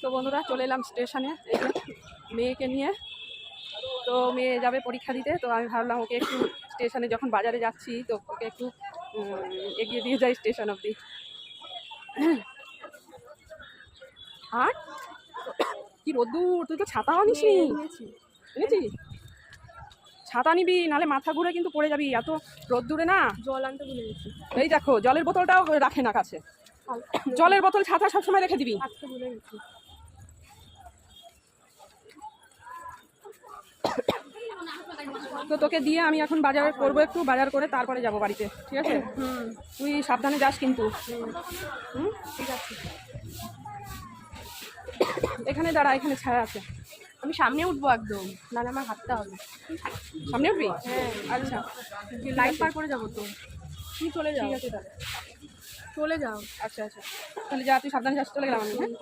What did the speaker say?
তো বন্ধুরা চলে এলাম স্টেশনে এই যে মেয়েকে নিয়ে। তো মেয়ে যাবে পরীক্ষা দিতে, তো আমি ভাবলাম ওকে একটু স্টেশনে যখন বাজারে যাচ্ছি তো ওকে একটু এগিয়ে দিয়ে যাই স্টেশন অবধি। আর কি রোদ্দুর, তুই তো ছাতাও নিস নি। এনেছি, ছাতা নিবি নাহলে মাথা ঘুরে কিন্তু পড়ে যাবি, এত রোদ্দুরে না। জল আনতে ভুলে গেছি। এই দেখো জলের বোতলটাও রাখে না কাছে, জলের বোতল ছাতা সবসময় রেখে দিবি। আজকে ভুলে গেছি। তো তোকে দিয়ে আমি এখন বাজার করবো, একটু বাজার করে তারপরে যাব বাড়িতে, ঠিক আছে? তুই সাবধানে যাস কিন্তু। ঠিক আছে, এখানে দাঁড়া, এখানে ছায়া আছে। আমি সামনে উঠবো একদম, নাহলে আমার হাঁটতে হবে। সামনে উঠবি? হ্যাঁ আচ্ছা, লাইট পার করে যাবো তো। তুই চলে যাও। ঠিক আছে তাহলে, চলে যাও। আচ্ছা আচ্ছা তাহলে যা, তুই সাবধানে যাস, চলে গেলাম আমি। হ্যাঁ।